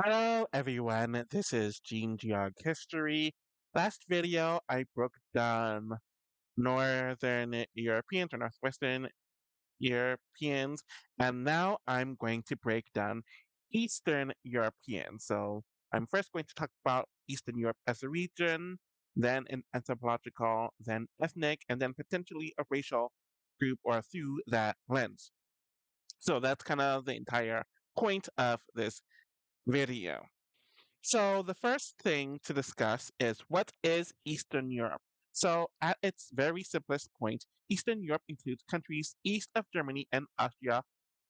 Hello everyone, this is Gene Geog History. Last video I broke down Northern Europeans or Northwestern Europeans, and now I'm going to break down Eastern Europeans. So I'm first going to talk about Eastern Europe as a region, then an anthropological, then ethnic, and then potentially a racial group or through that lens. So that's kind of the entire point of this video. So the first thing to discuss is what is Eastern Europe? So at its very simplest point, Eastern Europe includes countries east of Germany and Austria,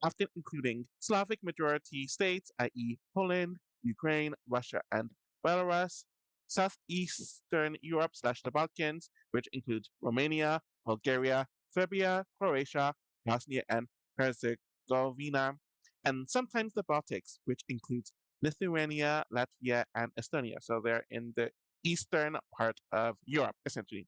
often including Slavic majority states, i.e. Poland, Ukraine, Russia, and Belarus. Southeastern Europe slash the Balkans, which includes Romania, Bulgaria, Serbia, Croatia, Bosnia, and Herzegovina. And sometimes the Baltics, which includes Lithuania, Latvia, and Estonia. So they're in the eastern part of Europe, essentially.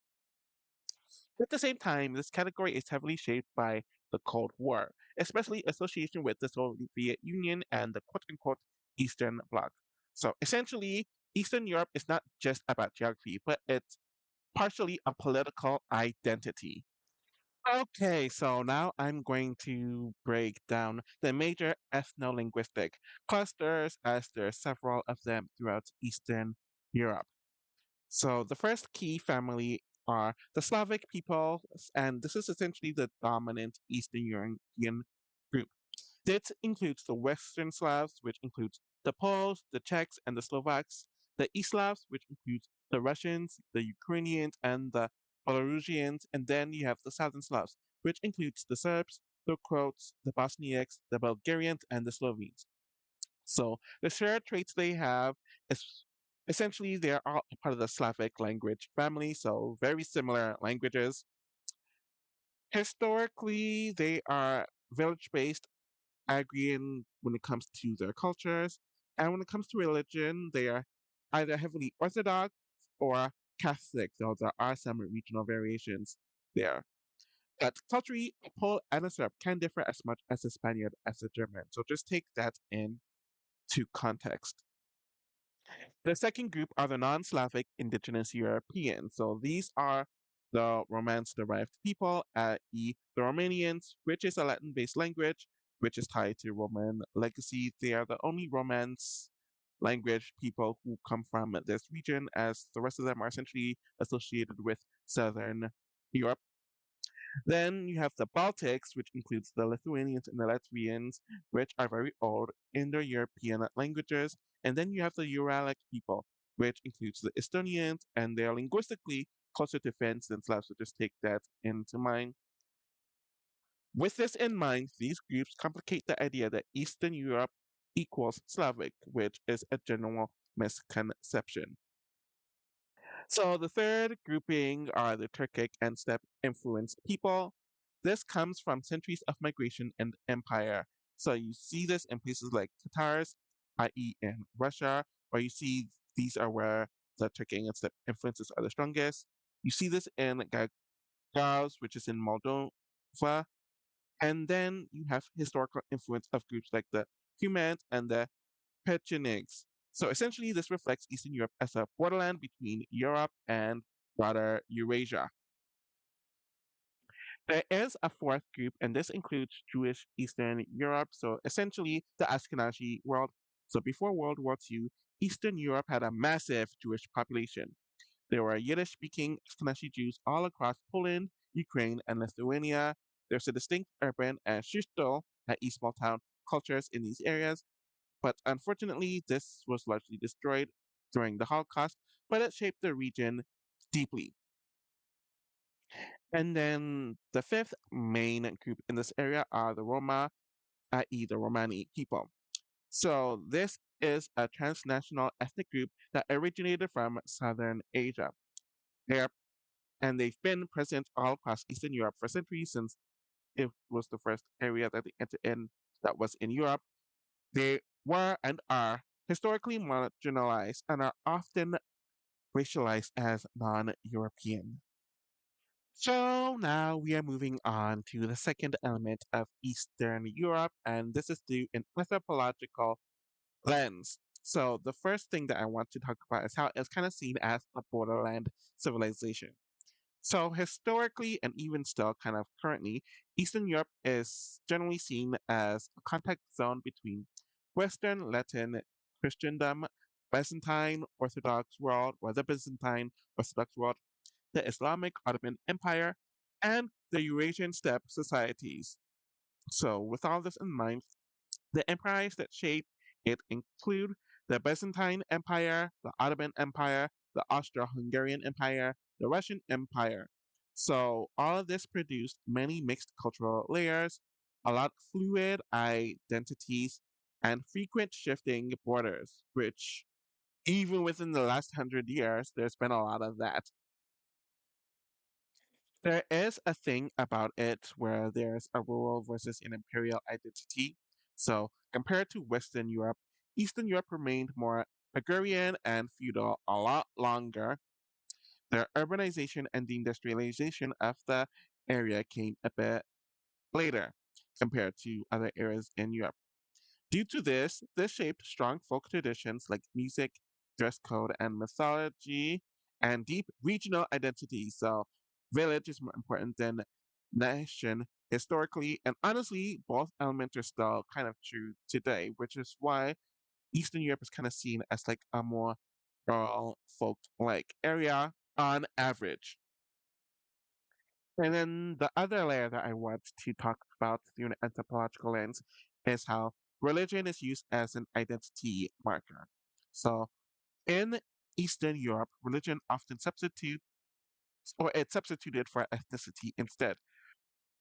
At the same time, this category is heavily shaped by the Cold War, especially association with the Soviet Union and the quote unquote Eastern Bloc. So essentially, Eastern Europe is not just about geography, but it's partially a political identity. Okay, so now I'm going to break down the major ethno-linguistic clusters as there are several of them throughout Eastern Europe. So the first key family are the Slavic peoples, and this is essentially the dominant Eastern European group. This includes the Western Slavs, which includes the Poles, the Czechs, and the Slovaks, the East Slavs, which includes the Russians, the Ukrainians, and the Belarusians, and then you have the Southern Slavs, which includes the Serbs, the Croats, the Bosniaks, the Bulgarians, and the Slovenes. So the shared traits they have is essentially they're all part of the Slavic language family, so very similar languages. Historically, they are village-based agrarian when it comes to their cultures. And when it comes to religion, they are either heavily Orthodox or Catholic, though there are some regional variations there. But culturally, a Pole and a Serb can differ as much as a Spaniard as a German. So just take that into context. The second group are the non Slavic indigenous Europeans. So these are the Romance derived people, i.e., the Romanians, which is a Latin based language, which is tied to Roman legacy. They are the only Romance language people who come from this region, as the rest of them are essentially associated with Southern Europe. Then you have the Baltics, which includes the Lithuanians and the Latvians, which are very old Indo-European languages. And then you have the Uralic people, which includes the Estonians, and they are linguistically closer to Finns than Slavs, so just take that into mind. With this in mind, these groups complicate the idea that Eastern Europe equals Slavic, which is a general misconception. So the third grouping are the Turkic and steppe influenced people. This comes from centuries of migration and empire. So you see this in places like Tatars, i.e. in Russia, or you see these are where the Turkic and steppe influences are the strongest. You see this in Gagauz, which is in Moldova. And then you have historical influence of groups like the Cumans and the Pechenegs. So essentially, this reflects Eastern Europe as a borderland between Europe and broader Eurasia. There is a fourth group, and this includes Jewish Eastern Europe, so essentially the Ashkenazi world. So before World War II, Eastern Europe had a massive Jewish population. There were Yiddish speaking Ashkenazi Jews all across Poland, Ukraine, and Lithuania. There's a distinct urban and shtetl, i.e., small town cultures in these areas, but unfortunately, this was largely destroyed during the Holocaust, but it shaped the region deeply. And then the fifth main group in this area are the Roma, i.e., the Romani people. So this is a transnational ethnic group that originated from Southern Asia. They're, and they've been present all across Eastern Europe for centuries since it was the first area that they entered in that was in Europe. They were and are historically marginalized and are often racialized as non European. So now we are moving on to the second element of Eastern Europe, and this is through an anthropological lens. So the first thing that I want to talk about is how it's kind of seen as a borderland civilization. So historically and even still kind of currently, Eastern Europe is generally seen as a contact zone between Western Latin Christendom, Byzantine Orthodox world, or the Byzantine Orthodox world, the Islamic Ottoman Empire, and the Eurasian steppe societies. So with all this in mind, the empires that shape it include the Byzantine Empire, the Ottoman Empire, the Austro-Hungarian Empire, the Russian Empire. So all of this produced many mixed cultural layers, a lot of fluid identities, and frequent shifting borders, which even within the last 100 years, there's been a lot of that. There is a thing about it where there's a rural versus an imperial identity. So, compared to Western Europe, Eastern Europe remained more agrarian and feudal a lot longer. The urbanization and the industrialization of the area came a bit later compared to other areas in Europe. Due to this shaped strong folk traditions like music, dress code, and mythology, and deep regional identity. So, village is more important than nation historically, and honestly, both elements are still kind of true today, which is why Eastern Europe is kind of seen as like a more rural folk-like area on average. And then the other layer that I want to talk about through an anthropological lens is how religion is used as an identity marker. So in Eastern Europe, religion often substitutes or it's substituted for ethnicity instead.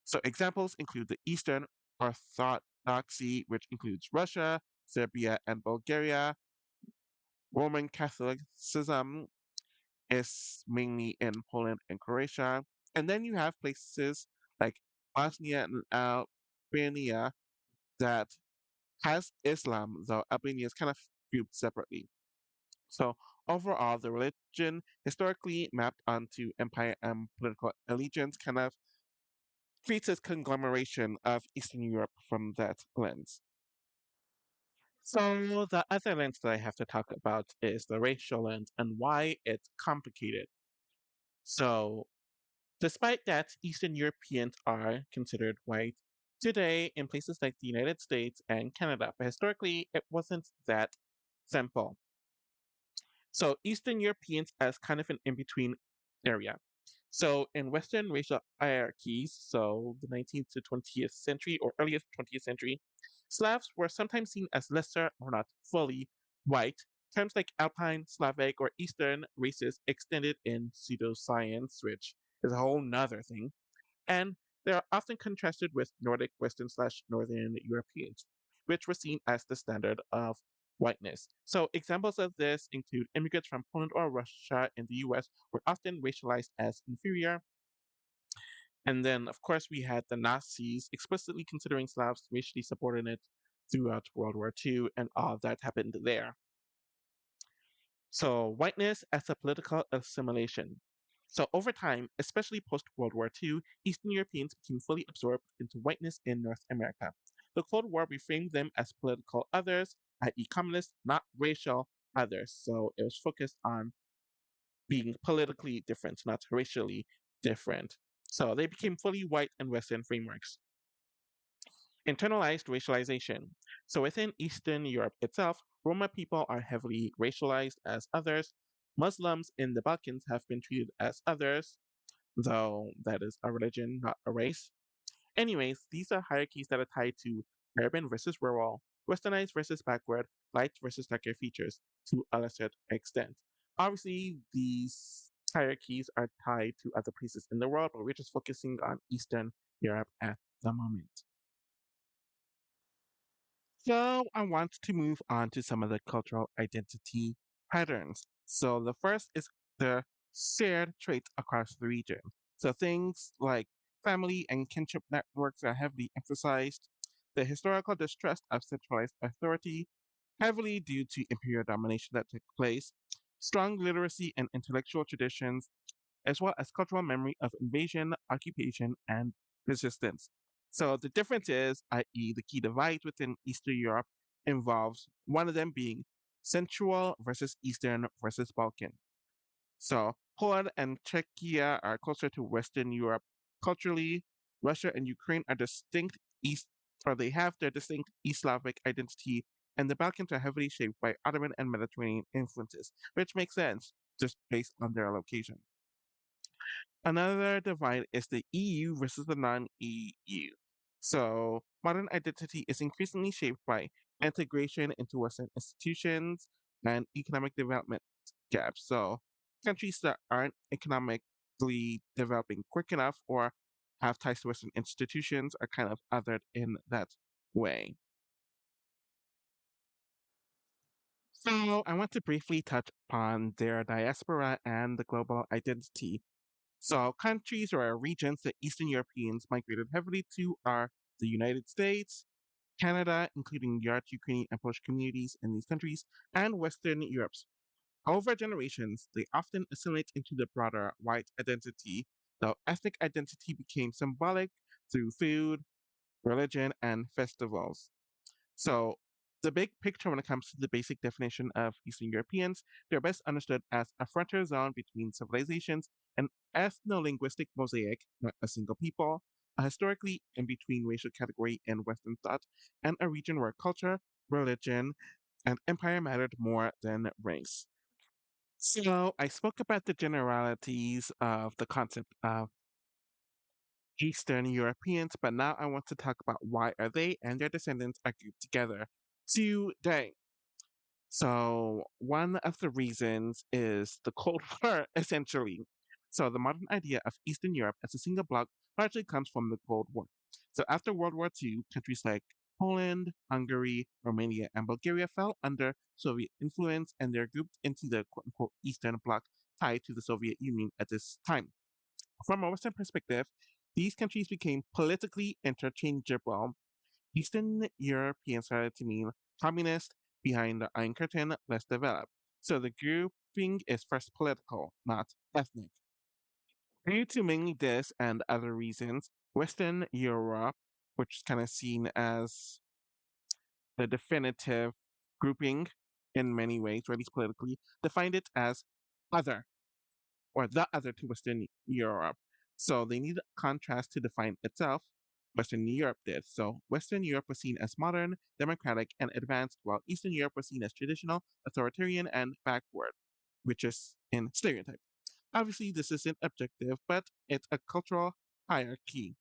So examples include the Eastern Orthodoxy, which includes Russia, Serbia, and Bulgaria. Roman Catholicism is mainly in Poland and Croatia. And then you have places like Bosnia and Albania that has Islam, though Albania is kind of grouped separately. So overall, the religion historically mapped onto empire and political allegiance kind of creates this conglomeration of Eastern Europe from that lens. So the other lens that I have to talk about is the racial lens and why it's complicated. So despite that, Eastern Europeans are considered white today in places like the United States and Canada, but historically it wasn't that simple. So Eastern Europeans as kind of an in-between area. So in Western racial hierarchies, so the 19th to 20th century or earliest 20th century, Slavs were sometimes seen as lesser or not fully white. Terms like Alpine, Slavic, or Eastern races extended in pseudoscience, which is a whole nother thing, and they are often contrasted with Nordic, Western slash Northern Europeans, which were seen as the standard of whiteness. So examples of this include immigrants from Poland or Russia in the US were often racialized as inferior. And then, of course, we had the Nazis explicitly considering Slavs racially subordinate throughout World War II, and all of that happened there. So, whiteness as a political assimilation. So, over time, especially post World War II, Eastern Europeans became fully absorbed into whiteness in North America. The Cold War reframed them as political others, i.e., communists, not racial others. So, it was focused on being politically different, not racially different. So, they became fully white and Western frameworks. Internalized racialization. So within Eastern Europe itself, Roma people are heavily racialized as others. Muslims in the Balkans have been treated as others, though that is a religion, not a race. Anyways, these are hierarchies that are tied to urban versus rural, westernized versus backward, light versus darker features to a lesser extent. Obviously, these hierarchies are tied to other places in the world, but we're just focusing on Eastern Europe at the moment. So I want to move on to some of the cultural identity patterns. So the first is the shared traits across the region. So things like family and kinship networks are heavily emphasized. The historical distrust of centralized authority, heavily due to imperial domination that took place. Strong literacy and intellectual traditions, as well as cultural memory of invasion, occupation, and resistance. So the difference is, i.e., the key divide within Eastern Europe involves one of them being Central versus Eastern versus Balkan. So Poland and Czechia are closer to Western Europe culturally. Russia and Ukraine are distinct East, or they have their distinct East Slavic identity, and the Balkans are heavily shaped by Ottoman and Mediterranean influences, which makes sense just based on their location. Another divide is the EU versus the non-EU. So modern identity is increasingly shaped by integration into Western institutions and economic development gaps. So countries that aren't economically developing quick enough or have ties to Western institutions are kind of othered in that way. So I want to briefly touch upon their diaspora and the global identity. So countries or regions that Eastern Europeans migrated heavily to are the United States, Canada, including large Ukrainian and Polish communities in these countries, and Western Europe. Over generations, they often assimilate into the broader white identity, though ethnic identity became symbolic through food, religion, and festivals. So, the big picture when it comes to the basic definition of Eastern Europeans, they're best understood as a frontier zone between civilizations, an ethno-linguistic mosaic, not a single people, a historically in between racial category in Western thought, and a region where culture, religion, and empire mattered more than race. So, I spoke about the generalities of the concept of Eastern Europeans, but now I want to talk about why are they and their descendants are grouped together today. So one of the reasons is the Cold War, essentially. So the modern idea of Eastern Europe as a single bloc largely comes from the Cold War. So after World War II, countries like Poland, Hungary, Romania, and Bulgaria fell under Soviet influence and they're grouped into the quote unquote Eastern Bloc tied to the Soviet Union at this time. From a Western perspective, these countries became politically interchangeable. Eastern European started to mean communist, behind the Iron Curtain, less developed. So the grouping is first political, not ethnic. Due to mainly this and other reasons, Western Europe, which is kind of seen as the definitive grouping in many ways, or at least politically, defined it as other or the other to Western Europe. So they need a contrast to define itself. Western Europe did. So Western Europe was seen as modern, democratic, and advanced, while Eastern Europe was seen as traditional, authoritarian, and backward, which is in stereotype. Obviously, this isn't objective, but it's a cultural hierarchy.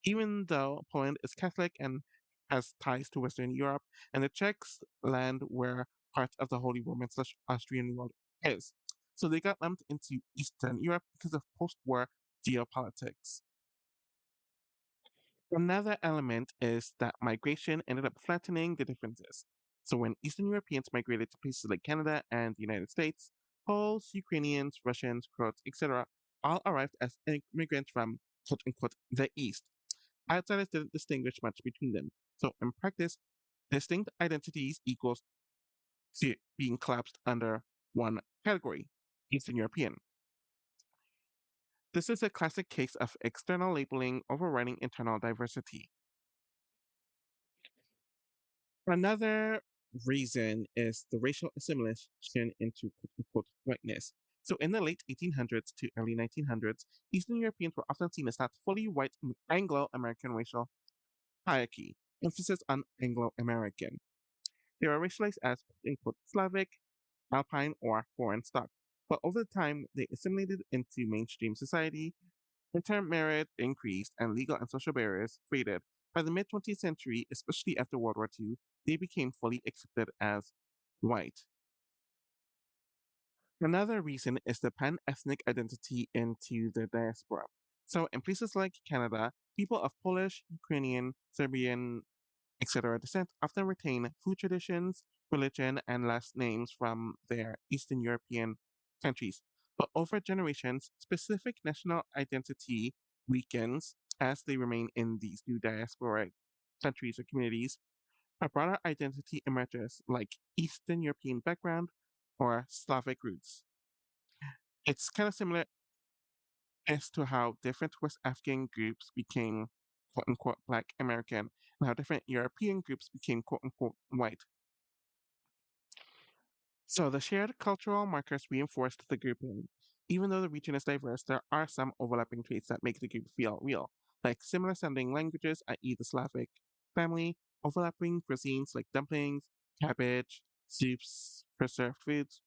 Even though Poland is Catholic and has ties to Western Europe, and the Czechs land where parts of the Holy Roman/Austrian world is. So they got lumped into Eastern Europe because of post-war geopolitics. Another element is that migration ended up flattening the differences. So when Eastern Europeans migrated to places like Canada and the United States, Poles, Ukrainians, Russians, Croats, etc., all arrived as immigrants from quote unquote the East. Outsiders didn't distinguish much between them. So in practice, distinct identities equals being collapsed under one category, Eastern European. This is a classic case of external labeling overriding internal diversity. Another reason is the racial assimilation into quote unquote whiteness. So in the late 1800s to early 1900s, Eastern Europeans were often seen as not fully white in Anglo-American racial hierarchy, emphasis on Anglo-American. They were racialized as quote unquote Slavic, Alpine, or foreign stock. But over time, they assimilated into mainstream society, intermarriage increased, and legal and social barriers faded. By the mid 20th century, especially after World War II, they became fully accepted as white. Another reason is the pan ethnic identity into the diaspora. So, in places like Canada, people of Polish, Ukrainian, Serbian, etc. descent often retain food traditions, religion, and last names from their Eastern European countries. But over generations, specific national identity weakens as they remain in these new diasporic countries or communities. A broader identity emerges, like Eastern European background or Slavic roots. It's kind of similar as to how different West African groups became quote unquote Black American and how different European groups became quote unquote white. So the shared cultural markers reinforced the grouping. Even though the region is diverse, there are some overlapping traits that make the group feel real, like similar sounding languages, i.e., the Slavic family, overlapping cuisines like dumplings, cabbage, soups, preserved foods,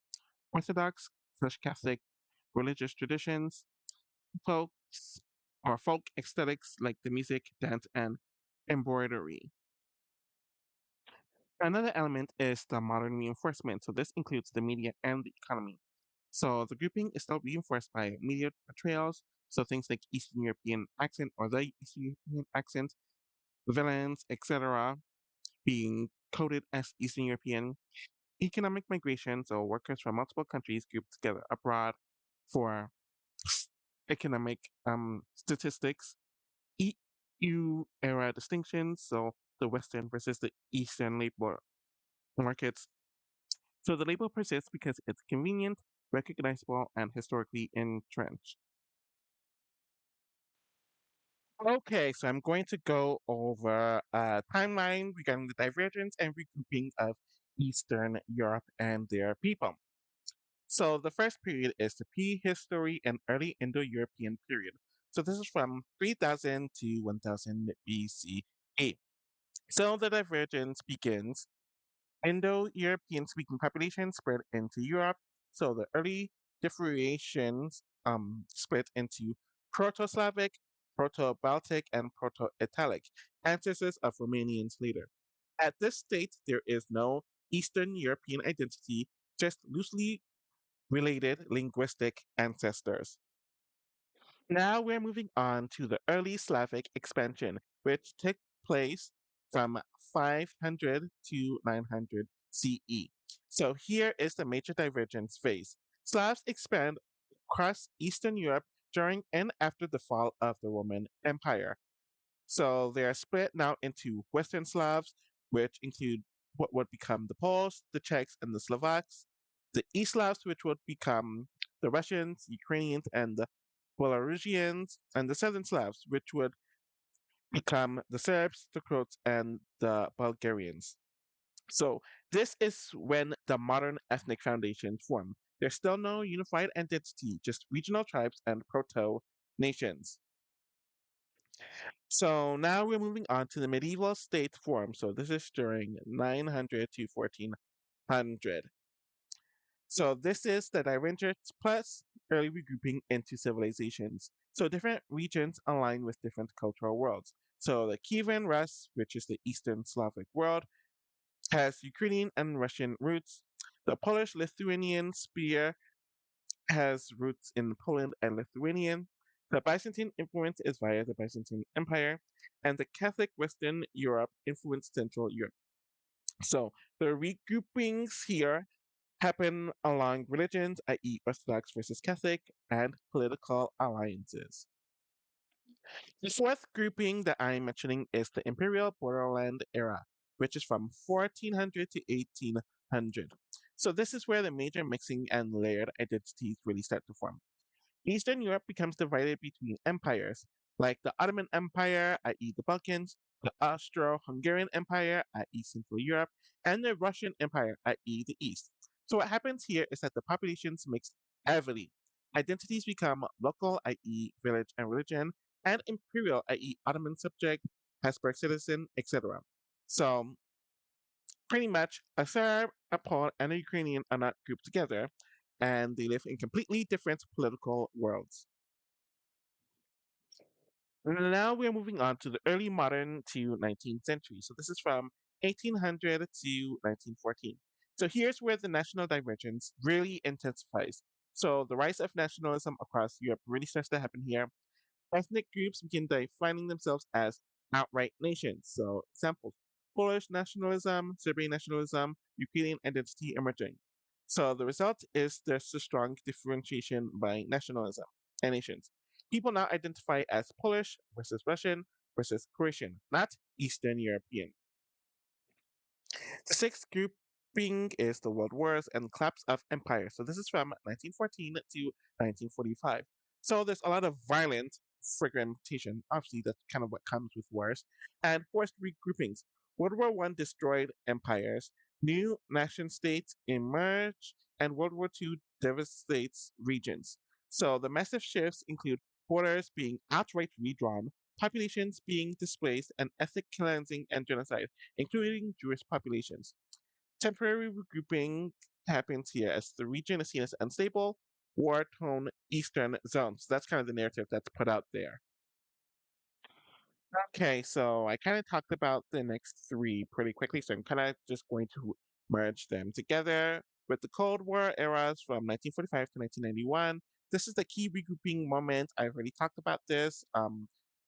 Orthodox / Catholic religious traditions, folks or folk aesthetics like the music, dance, and embroidery. Another element is the modern reinforcement. So this includes the media and the economy. So the grouping is still reinforced by media portrayals. So things like Eastern European accent or the Eastern European accent, villains, etc., being coded as Eastern European. Economic migration, so workers from multiple countries grouped together abroad for economic statistics. EU era distinctions, so the Western versus the Eastern labor markets. So the label persists because it's convenient, recognizable, and historically entrenched. Okay, so I'm going to go over a timeline regarding the divergence and regrouping of Eastern Europe and their people. So the first period is the prehistory and early Indo-European period. So this is from 3000 to 1000 BCE. So the divergence begins. Indo-European speaking population spread into Europe. So the early differentiations split into Proto-Slavic, Proto-Baltic, and Proto-Italic, ancestors of Romanians later. At this state, there is no Eastern European identity, just loosely related linguistic ancestors. Now we're moving on to the early Slavic expansion, which took place from 500 to 900 CE. So here is the major divergence phase. Slavs expand across Eastern Europe during and after the fall of the Roman Empire. So they are split now into Western Slavs, which include what would become the Poles, the Czechs, and the Slovaks, the East Slavs, which would become the Russians, Ukrainians, and the Belarusians, and the Southern Slavs, which would become the Serbs, the Croats, and the Bulgarians. So this is when the modern ethnic foundations form. There's still no unified identity, just regional tribes and proto nations. So now we're moving on to the medieval state form. So this is during 900 to 1400. So this is the divergence plus early regrouping into civilizations. So different regions align with different cultural worlds. So the Kievan Rus, which is the Eastern Slavic world, has Ukrainian and Russian roots. The Polish-Lithuanian spear has roots in Poland and Lithuania. The Byzantine influence is via the Byzantine Empire, and the Catholic Western Europe influenced Central Europe. So the regroupings here happen along religions, i.e., Orthodox versus Catholic, and political alliances. The fourth grouping that I'm mentioning is the Imperial Borderland era, which is from 1400 to 1800. So this is where the major mixing and layered identities really start to form. Eastern Europe becomes divided between empires, like the Ottoman Empire, i.e., the Balkans, the Austro Hungarian Empire, i.e., Central Europe, and the Russian Empire, i.e., the East. So, what happens here is that the populations mix heavily. Identities become local, i.e., village and religion, and imperial, i.e., Ottoman subject, Habsburg citizen, etc. So, pretty much a Serb, a Pole, and a Ukrainian are not grouped together, and they live in completely different political worlds. Now we're moving on to the early modern to 19th century. So this is from 1800 to 1914. So here's where the national divergence really intensifies. So the rise of nationalism across Europe really starts to happen here. Ethnic groups begin defining themselves as outright nations. So, examples: Polish nationalism, Serbian nationalism, Ukrainian identity emerging. So, the result is there's a strong differentiation by nationalism and nations. People now identify as Polish versus Russian versus Croatian, not Eastern European. The sixth grouping is the World Wars and collapse of empires. So this is from 1914 to 1945. So there's a lot of violent fragmentation. Obviously, that's kind of what comes with wars and forced regroupings. World War One destroyed empires. New nation states emerged, and World War II devastates regions. So the massive shifts include borders being outright redrawn, populations being displaced, and ethnic cleansing and genocide, including Jewish populations. Temporary regrouping happens here as the region is seen as unstable, war-torn eastern zones. That's kind of the narrative that's put out there. Okay, so I kind of talked about the next three pretty quickly, so I'm kind of just going to merge them together. With the Cold War eras from 1945 to 1991, this is the key regrouping moment. I've already talked about this.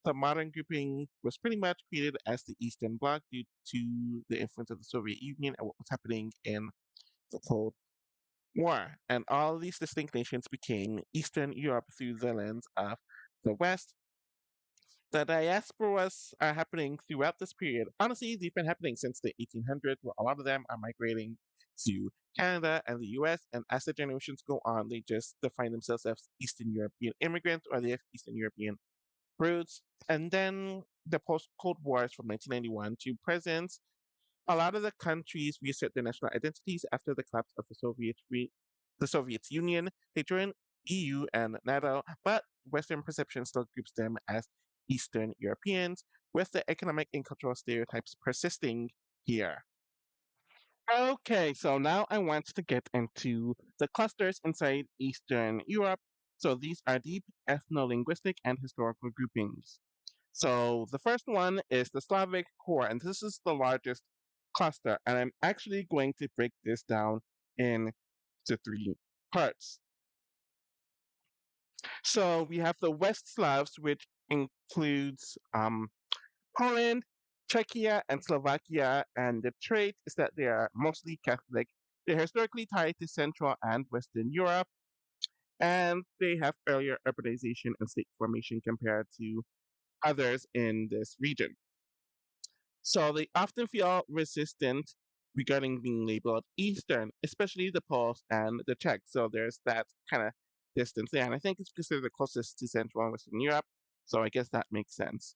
The modern grouping was pretty much created as the Eastern Bloc due to the influence of the Soviet Union and what was happening in the Cold War. And all these distinct nations became Eastern Europe through the lens of the West. The diasporas are happening throughout this period. Honestly, they've been happening since the 1800s, where a lot of them are migrating to Canada and the US. And as the generations go on, they just define themselves as Eastern European immigrants or they have Eastern European roots. And then the post Cold Wars from 1991 to present, a lot of the countries reassert their national identities after the collapse of the Soviet Union. They joined EU and NATO, but Western perception still groups them as Eastern Europeans, with the economic and cultural stereotypes persisting here. Okay, so now I want to get into the clusters inside Eastern Europe. So these are deep ethno-linguistic and historical groupings. So the first one is the Slavic core, and this is the largest cluster. And I'm actually going to break this down into three parts. So we have the West Slavs, which includes Poland, Czechia, and Slovakia. And the trait is that they are mostly Catholic. They're historically tied to Central and Western Europe, and they have earlier urbanization and state formation compared to others in this region. So they often feel resistant regarding being labeled Eastern, especially the Poles and the Czechs. So there's that kind of distance there. And I think it's because they're the closest to Central and Western Europe. So I guess that makes sense.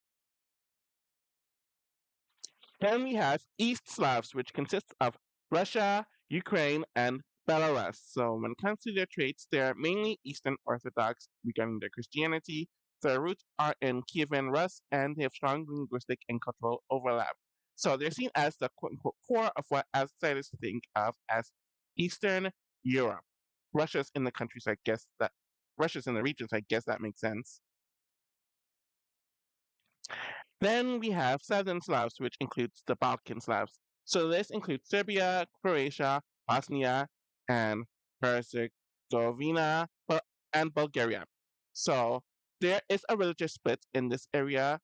Then we have East Slavs, which consists of Russia, Ukraine, and Belarus. So when it comes to their traits, they're mainly Eastern Orthodox regarding their Christianity. Their roots are in Kievan Rus, and they have strong linguistic and cultural overlap. So they're seen as the quote unquote core of what outsiders think of as Eastern Europe. Russia's in the countries, I guess that Russia's in the regions, I guess that makes sense. Then we have Southern Slavs, which includes the Balkan Slavs. So this includes Serbia, Croatia, Bosnia, and Herzegovina, and Bulgaria. So there is a religious split in this area,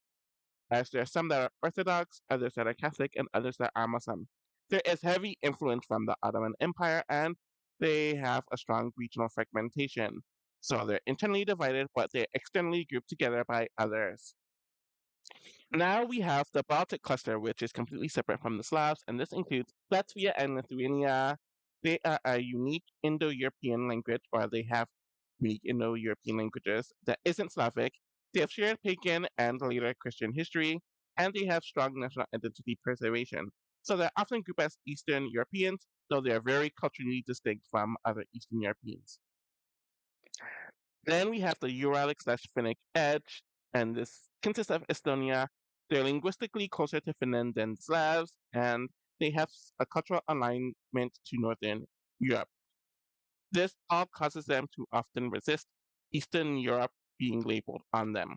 as there are some that are Orthodox, others that are Catholic, and others that are Muslim. There is heavy influence from the Ottoman Empire, and they have a strong regional fragmentation. So they're internally divided, but they're externally grouped together by others. Now we have the Baltic cluster, which is completely separate from the Slavs, and this includes Latvia and Lithuania. They are a unique Indo-European language, or they have unique Indo-European languages that isn't Slavic. They have shared pagan and later Christian history, and they have strong national identity preservation. So they're often grouped as Eastern Europeans, though they are very culturally distinct from other Eastern Europeans. Then we have the Uralic slash Finnic edge, and this consists of Estonia. They're linguistically closer to Finland than Slavs, and they have a cultural alignment to Northern Europe. This all causes them to often resist Eastern Europe being labeled on them.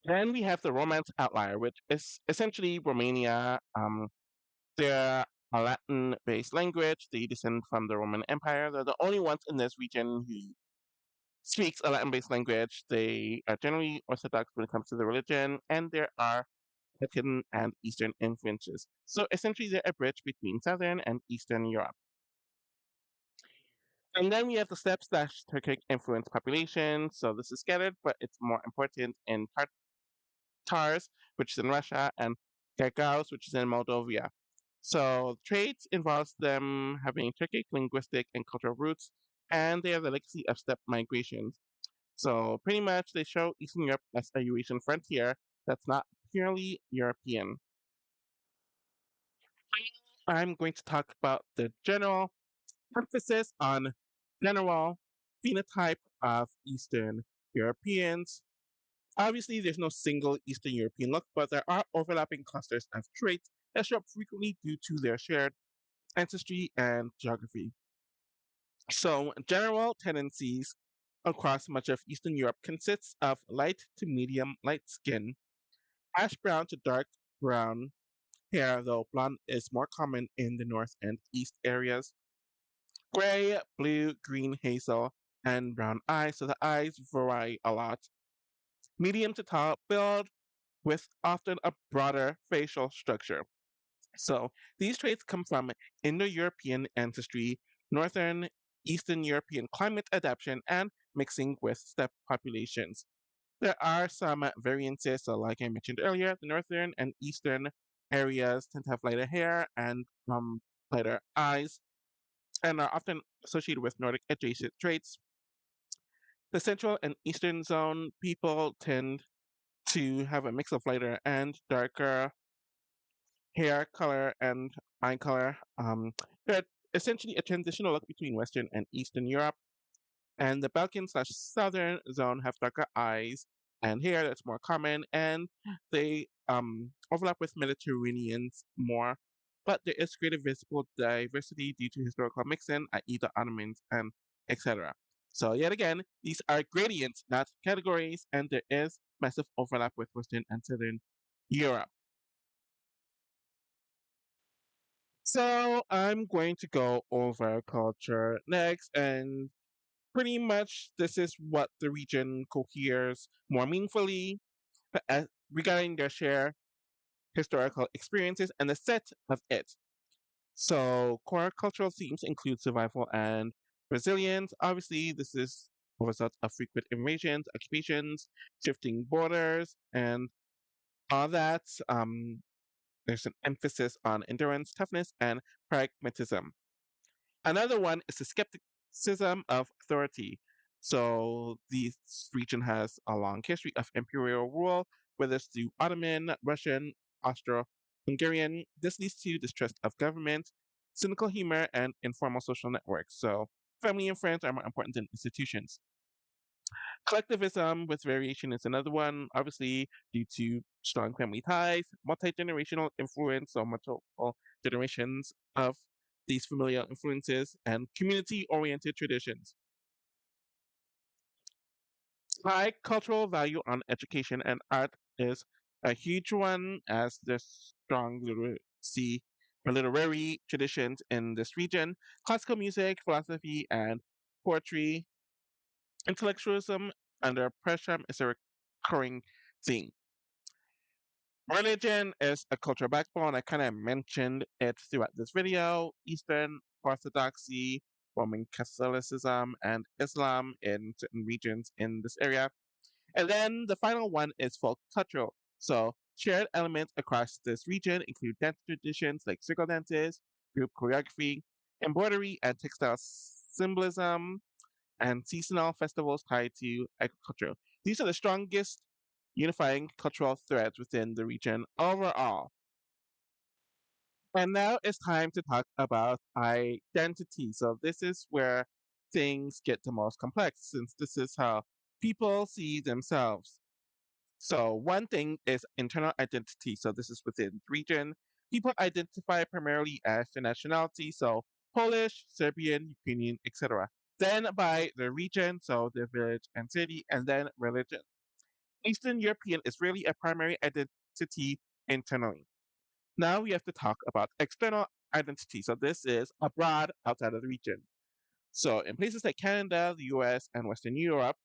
Then we have the Romance outlier, which is essentially Romania. They're a Latin based language. They descend from the Roman Empire. They're the only ones in this region who speaks a Latin based language. They are generally Orthodox when it comes to the religion, and there are Latin and Eastern influences. So essentially, they're a bridge between Southern and Eastern Europe. And then we have the steppe slash Turkic influenced population. So this is scattered, but it's more important in Tars, which is in Russia, and Gagauz, which is in Moldavia. So traits involves them having Turkic linguistic and cultural roots, and they have the legacy of steppe migrations. So pretty much they show Eastern Europe as a Eurasian frontier that's not purely European. I'm going to talk about the general emphasis on general phenotype of Eastern Europeans. Obviously, there's no single Eastern European look, but there are overlapping clusters of traits that show up frequently due to their shared ancestry and geography. So, general tendencies across much of Eastern Europe consists of light to medium light skin, ash brown to dark brown hair, though blonde is more common in the north and east areas, gray, blue, green, hazel, and brown eyes, so the eyes vary a lot. Medium to tall build with often a broader facial structure. So these traits come from Indo-European ancestry, Northern Eastern European climate adaptation, and mixing with steppe populations. There are some variances, so like I mentioned earlier, the northern and eastern areas tend to have lighter hair and lighter eyes, and are often associated with Nordic adjacent traits. The central and eastern zone people tend to have a mix of lighter and darker hair color and eye color. They're essentially a transitional look between Western and Eastern Europe. And the Balkan/Southern zone have darker eyes and hair that's more common, and they overlap with Mediterraneans more. But there is greater visible diversity due to historical mixing, i.e., the Ottomans and etc. So yet again, these are gradients, not categories, and there is massive overlap with Western and Southern Europe. So I'm going to go over culture next, and pretty much this is what the region coheres more meaningfully regarding their shared historical experiences and the set of it. So core cultural themes include survival and resilience. Obviously, this is a result of frequent invasions, occupations, shifting borders, and all that. There's an emphasis on endurance, toughness, and pragmatism. Another one is the skepticism of authority. So this region has a long history of imperial rule, whether it's through Ottoman, Russian, Austro-Hungarian. This leads to distrust of government, cynical humor, and informal social networks. So family and friends are more important than institutions. Collectivism with variation is another one, obviously due to strong family ties, multi-generational influence, so multiple generations of these familial influences, and community-oriented traditions. High cultural value on education and art is a huge one, as there's strong literacy or literary traditions in this region. Classical music, philosophy, and poetry. Intellectualism under pressure is a recurring theme. Religion is a cultural backbone. I kind of mentioned it throughout this video. Eastern Orthodoxy, Roman Catholicism, and Islam in certain regions in this area. And then the final one is folk cultural. So shared elements across this region include dance traditions like circle dances, group choreography, embroidery, and textile symbolism, and seasonal festivals tied to agriculture. These are the strongest unifying cultural threads within the region overall. And now it's time to talk about identity. So, this is where things get the most complex, since this is how people see themselves. So, one thing is internal identity. So, this is within the region. People identify primarily as their nationality. So, Polish, Serbian, Ukrainian, etc. Then by the region, so the village and city, and then religion. Eastern European is really a primary identity internally. Now we have to talk about external identity. So this is abroad outside of the region. So in places like Canada, the US, and Western Europe,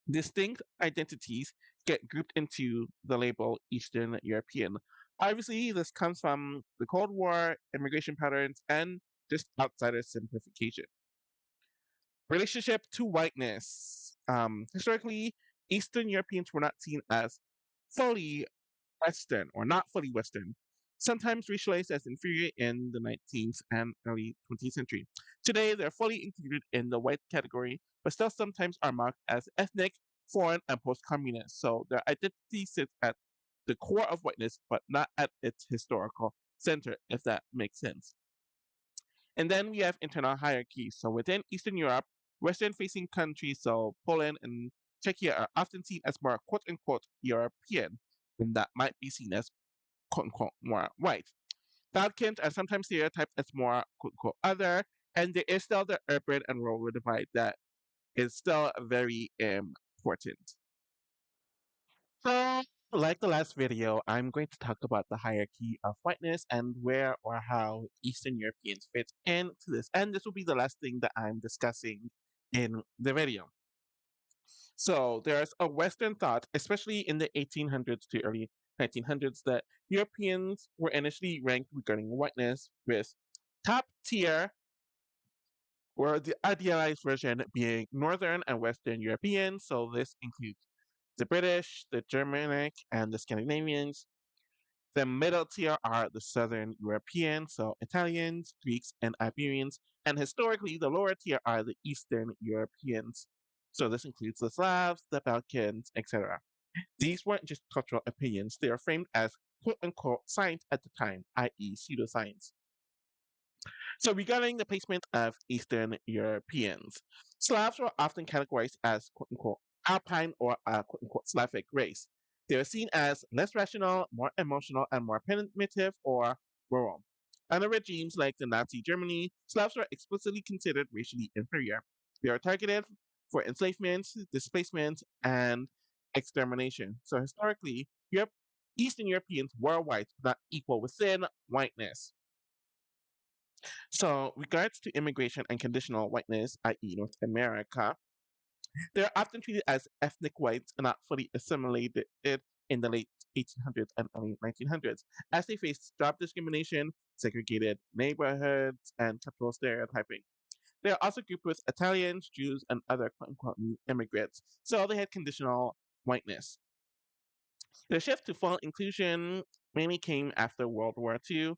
distinct identities get grouped into the label Eastern European. Obviously, this comes from the Cold War, immigration patterns, and just outsider simplification. Relationship to whiteness. Historically, Eastern Europeans were not seen as fully Western or not fully Western, sometimes racialized as inferior in the 19th and early 20th century. Today, they're fully included in the white category, but still sometimes are marked as ethnic, foreign, and post communist. So their identity sits at the core of whiteness, but not at its historical center, if that makes sense. And then we have internal hierarchies. So within Eastern Europe, Western facing countries, so Poland and Czechia, are often seen as more quote unquote European, and that might be seen as quote unquote more white. Balkans are sometimes stereotyped as more quote unquote other, and there is still the urban and rural divide that is still very important. So, like the last video, I'm going to talk about the hierarchy of whiteness and where or how Eastern Europeans fit into this. And this will be the last thing that I'm discussing in the video. So, there's a Western thought, especially in the 1800s to early 1900s, that Europeans were initially ranked regarding whiteness with top tier, or the idealized version being Northern and Western Europeans. So, this includes the British, the Germanic, and the Scandinavians. The middle tier are the Southern Europeans, so Italians, Greeks, and Iberians. And historically, the lower tier are the Eastern Europeans. So this includes the Slavs, the Balkans, etc. These weren't just cultural opinions, they are framed as quote unquote science at the time, i.e., pseudoscience. So, regarding the placement of Eastern Europeans, Slavs were often categorized as quote unquote Alpine or a quote unquote Slavic race. They were seen as less rational, more emotional, and more primitive or rural. Under regimes like the Nazi Germany, Slavs were explicitly considered racially inferior. They were targeted for enslavement, displacement, and extermination. So, historically, Eastern Europeans were white, but not equal within whiteness. So, regards to immigration and conditional whiteness, i.e., North America, they're often treated as ethnic whites and not fully assimilated in the late 1800s and early 1900s, as they faced job discrimination, segregated neighborhoods, and cultural stereotyping. They are also grouped with Italians, Jews, and other quote unquote new immigrants, so they had conditional whiteness. The shift to full inclusion mainly came after World War II,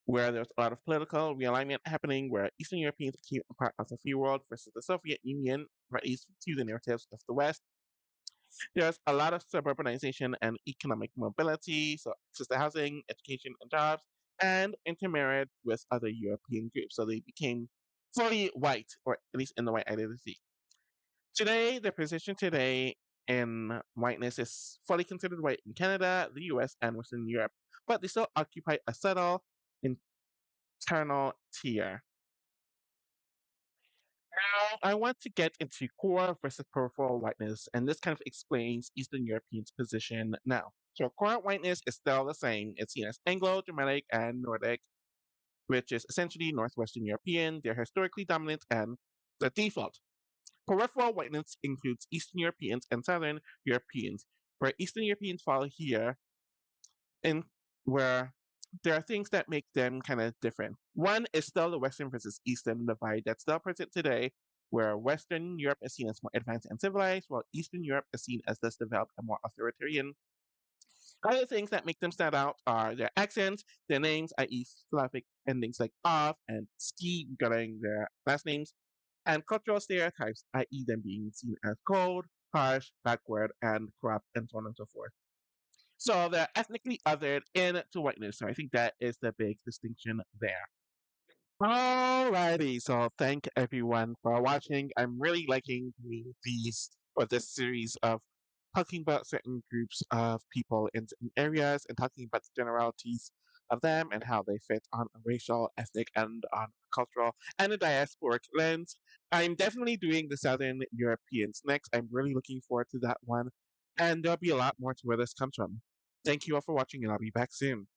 where there was a lot of political realignment happening, where Eastern Europeans became a part of the free world versus the Soviet Union, or at least to the narratives of the West. There's a lot of suburbanization and economic mobility, so access to housing, education, and jobs, and intermarried with other European groups. So they became fully white, or at least in the white identity. Today, the position today in whiteness is fully considered white in Canada, the US, and Western Europe, but they still occupy a subtle internal tier. Now, I want to get into core versus peripheral whiteness, and this kind of explains Eastern Europeans' position now. So, core whiteness is still the same. It's seen as Anglo, Germanic, and Nordic, which is essentially Northwestern European. They're historically dominant and the default. Peripheral whiteness includes Eastern Europeans and Southern Europeans, where Eastern Europeans fall here in where there are things that make them kind of different. One is still the Western versus Eastern divide that's still present today, where Western Europe is seen as more advanced and civilized, while Eastern Europe is seen as less developed and more authoritarian. Other things that make them stand out are their accents, their names, i.e., Slavic endings like "ov" and "ski" regarding their last names, and cultural stereotypes, i.e., them being seen as cold, harsh, backward, and corrupt, and so on and so forth. So they're ethnically othered into whiteness. So I think that is the big distinction there. Alrighty, so thank everyone for watching. I'm really liking doing these or this series of talking about certain groups of people in certain areas and talking about the generalities of them and how they fit on a racial, ethnic, and on a cultural and a diasporic lens. I'm definitely doing the Southern Europeans next. I'm really looking forward to that one. And there'll be a lot more to where this comes from. Thank you all for watching, and I'll be back soon.